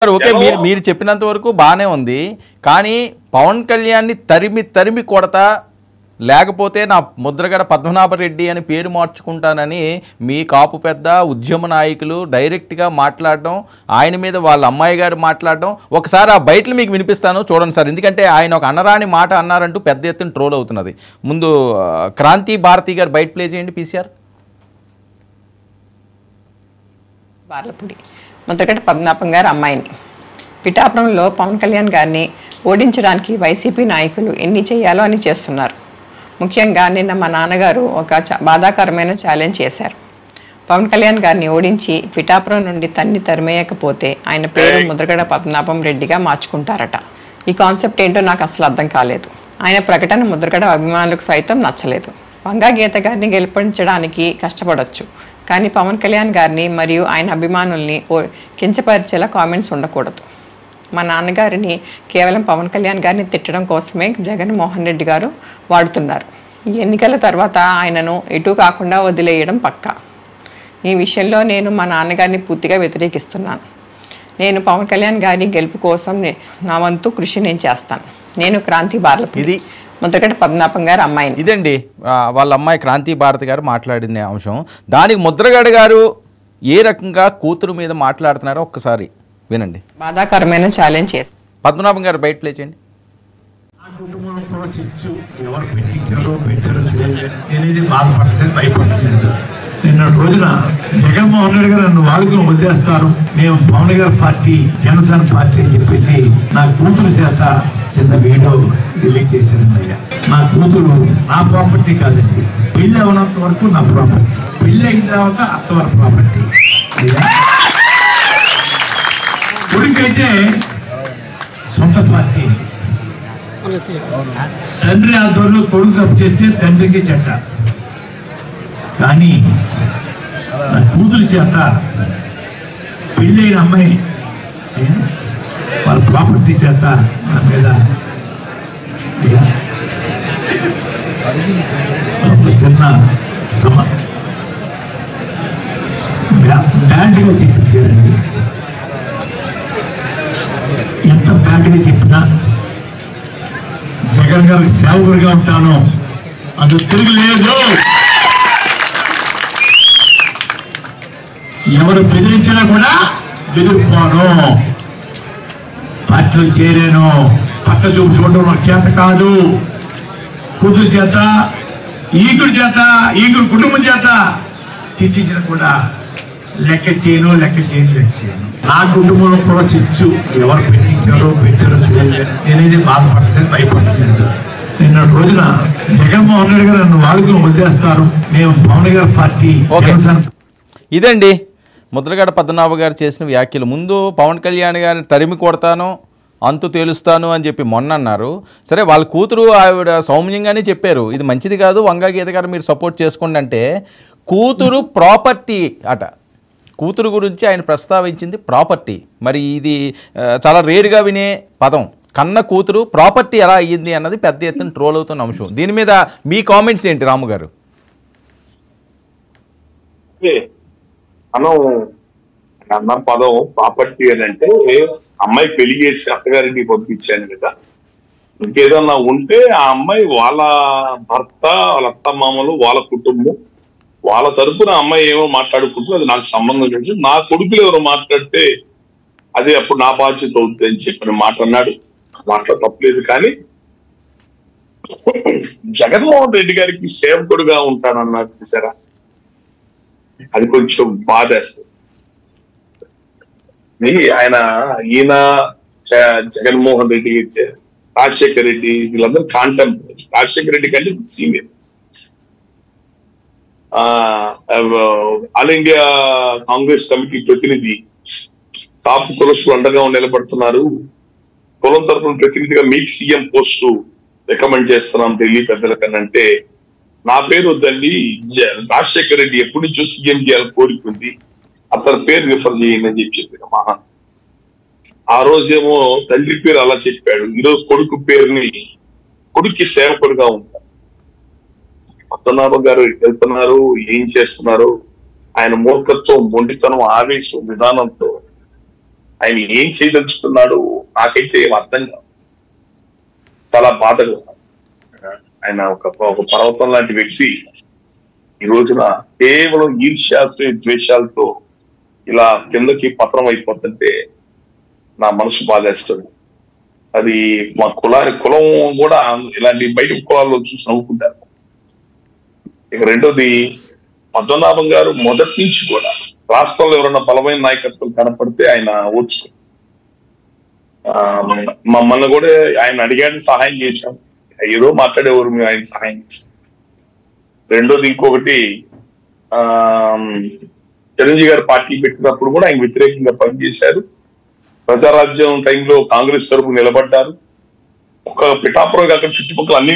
Okay, మీరు చెప్పినంత వరకు బాగానే ఉంది. కానీ పవన్ కళ్యాణ్ని తరిమి తరిమి కొడతా, లేకపోతే నా ముద్రగడ పద్మనాభరెడ్డి అని పేరు మార్చుకుంటానని మీ కాపు పెద్ద ఉద్యమ నాయకులు డైరెక్ట్గా మాట్లాడడం, ఆయన మీద వాళ్ళ అమ్మాయి గారు మాట్లాడడం, ఒకసారి ఆ బయటలు మీకు వినిపిస్తాను చూడండి సార్. ఎందుకంటే ఆయన ఒక అనరాని మాట అన్నారంటూ పెద్ద ఎత్తున ట్రోల్ అవుతున్నది. ముందు క్రాంతి భారతి గారు బయట ప్లే చేయండి పీసీఆర్. బార్లపూడి ముద్రగడ పద్మనాభం గారు అమ్మాయిని పిఠాపురంలో పవన్ కళ్యాణ్ గారిని ఓడించడానికి వైసీపీ నాయకులు ఎన్ని చేయాలో అని చేస్తున్నారు. ముఖ్యంగా నిన్న మా నాన్నగారు ఒక బాధాకరమైన ఛాలెంజ్ చేశారు. పవన్ కళ్యాణ్ గారిని ఓడించి పిఠాపురం నుండి తరిమేయకపోతే ఆయన పేరు ముద్రగడ పద్మనాభం రెడ్డిగా మార్చుకుంటారట. ఈ కాన్సెప్ట్ ఏంటో నాకు అసలు అర్థం కాలేదు. ఆయన ప్రకటన ముద్రగడ అభిమానులకు సైతం నచ్చలేదు. వంగా గీత గారిని గెలిపించడానికి కష్టపడవచ్చు, కానీ పవన్ కళ్యాణ్ గారిని మరియు ఆయన అభిమానుల్ని కించపరిచేలా కామెంట్స్ ఉండకూడదు. మా నాన్నగారిని కేవలం పవన్ కళ్యాణ్ గారిని తిట్టడం కోసమే జగన్మోహన్ రెడ్డి గారు వాడుతున్నారు. ఈ ఎన్నికల తర్వాత ఆయనను ఎటు కాకుండా వదిలేయడం పక్కా. ఈ విషయంలో నేను మా నాన్నగారిని పూర్తిగా వ్యతిరేకిస్తున్నాను. నేను పవన్ కళ్యాణ్ గారి గెలుపు కోసం నా వంతు కృషి నేను చేస్తాను. నేను క్రాంతి బార్లపూడి ముద్రగడ పద్మనాభం గారు అమ్మాయిని. ఇదండి వాళ్ళ అమ్మాయి క్రాంతి భారతి గారు మాట్లాడిన అంశం. దానికి ముద్రగడ గారు ఏ రకంగా కూతురు మీద మాట్లాడుతున్నారో ఒక్కసారి వినండి. బాధాకరమైన ఛాలెంజ్ చేసి పద్మనాభం గారు బయట ప్లే చేయండి. ఎవరు పెట్టించారో పెట్టారో తెలియదు. నేనేది బాధపడలేదు, భయపడలేదు. నిన్న రోజున జగన్మోహన్ రెడ్డి గారు నన్ను వాడుకుని వదిలేస్తారు, మేము పవన్ గారి పార్టీ జనసేన పార్టీ అని చెప్పేసి నా కూతురు చేత చిన్న వీడియో రిలీజ్ చేశారండి. నా కూతురు నా ప్రాపర్టీ కాదండి, పెళ్లి అవనంత వరకు నా ప్రాపర్టీ, పెళ్లి అయిన తర్వాత అత్తవారి ప్రాపర్టీ. కొడుకైతే సొంత పార్టీ అండి. తండ్రి ఆధ్వర్యంలో కొడుకు తప్పు చేస్తే తండ్రికి చెడ్డ, కానీ నా కూతురి చేత పెళ్ళైన అమ్మాయి వాళ్ళ ప్రాపర్టీ చేత నా మీద చిన్న బ్యాడ్గా చెప్పించారండి. ఎంత బ్యాడ్గా చెప్పినా జగన్ గారికి సేవకుడిగా ఉంటాను, అందుకు తిరగలేదు. ఎవరు బెదిరించినా కూడా బెదిరిపోను, పార్టీలో చేరాను. పక్క చూపు చూడడం నాకు చేత కాదు. కూతురు చేత, ఈగుడి చేత, ఈగుడు కుటుంబం చేత తిట్టించిన కూడా లెక్క చేయను. నా కుటుంబంలో కూడా చిచ్చు ఎవరు పెట్టించారో పెట్టారో తెలియదు. నేనేది బాధపడలేదు, భయపడలేదు. నిన్న రోజున జగన్మోహన్ రెడ్డి గారు నన్ను వాడుకుని వదిలేస్తారు, మేము పవన్ గారి పార్టీ జనసేన. ఇదండి ముద్రగడ పద్మనాభ గారు చేసిన వ్యాఖ్యలు. ముందు పవన్ కళ్యాణ్ గారిని తరిమి కొడతాను, అంతు తేలుస్తాను అని చెప్పి మొన్న అన్నారు. సరే, వాళ్ళ కూతురు ఆవిడ సౌమ్యంగానే చెప్పారు, ఇది మంచిది కాదు, వంగా గీత గారు మీరు సపోర్ట్ చేసుకోండి అంటే. కూతురు ప్రాపర్టీ అట, కూతురు గురించి ఆయన ప్రస్తావించింది ప్రాపర్టీ. మరి ఇది చాలా రేరుగా వినే పదం. కన్న కూతురు ప్రాపర్టీ ఎలా అయ్యింది అన్నది పెద్ద ఎత్తున ట్రోల్ అవుతున్న అంశం. దీని మీద మీ కామెంట్స్ ఏంటి రాము గారు? మనం అన్న పదం ప్రాపర్టీ అని అంటే అమ్మాయి పెళ్లి చేసి అత్తగారికి పంపించాను కదా, ఇంకేదన్నా ఉంటే ఆ అమ్మాయి వాళ్ళ భర్త, వాళ్ళ అత్తమామలు, వాళ్ళ కుటుంబం, వాళ్ళ తరపున అమ్మాయి ఏమో మాట్లాడుకుంటూ అది నాకు సంబంధం లేదు. నా కొడుకులు ఎవరు మాట్లాడితే అదే అప్పుడు నా బాధ్యత అవుతుంది అని చెప్పిన మాట అన్నాడు. మాటలో తప్పలేదు. కానీ జగన్మోహన్ రెడ్డి గారికి సేవకుడుగా ఉంటానన్నారు చూసారా, అది కొంచెం బాధేస్తుంది. ఈయన జగన్మోహన్ రెడ్డి, రాజశేఖర్ రెడ్డి వీళ్ళందరూ కాంటెంపరీ. రాజశేఖర్ రెడ్డి కంటే senior. All India Congress committee ప్రతినిధి, కాపు కులస్తులు అండగా నిలబడుతున్నారు, కులం తరఫున ప్రతినిధిగా మీకు సీఎం పోస్టు రికమెండ్ చేస్తున్నాం ఢిల్లీ పెద్దల కనంటే నా పేరు వద్దండి, రాజశేఖర్ రెడ్డి ఎప్పటి నుంచో సీఎం చేయాలని కోరుకుంది, అతని పేరు రిఫర్ చేయండి అని చెప్పిన మహాన్. ఆ రోజేమో తండ్రి పేరు అలా చెప్పాడు, ఈరోజు కొడుకు పేరుని, కొడుక్కి సేవకుడుగా ఉంటారు. పద్మనాభం గారు వెళ్తున్నారు, ఏం చేస్తున్నారు, ఆయన మూర్ఖత్వం, మొండితనం, ఆవేశం, విధానంతో ఆయన ఏం చేయదలుచుకున్నాడు నాకైతే ఏం అర్థం కాదు. చాలా బాధగా ఆయన ఒక పర్వతం లాంటి వ్యక్తి ఈ రోజున కేవలం ఈర్ష్యాలతో ద్వేషాలతో ఇలా కిందకి పత్రం అయిపోతుంటే నా మనసు బాధేస్తుంది. అది మా కులం కూడా ఇలాంటి బయట కులాల్లో చూసి నవ్వుకుంటారు. ఇక రెండోది, పద్మనాభం గారు మొదటి నుంచి కూడా రాష్ట్రంలో ఎవరైనా బలమైన నాయకత్వం కనపడితే ఆయన ఓర్చుకో మమ్మల్ని కూడా ఆయన అడిగాడు, సహాయం చేశాం. ఏదో మాట్లాడేవారు, మేము ఆయన సహాయం చేశాం. రెండోది ఇంకొకటి, చిరంజీవి గారు పార్టీ పెట్టినప్పుడు కూడా ఆయన వ్యతిరేకంగా పనిచేశారు. ప్రజారాజ్యం టైంలో కాంగ్రెస్ తరపు నిలబడ్డారు. ఒక పిఠాపురం కాక చుట్టుపక్కల అన్ని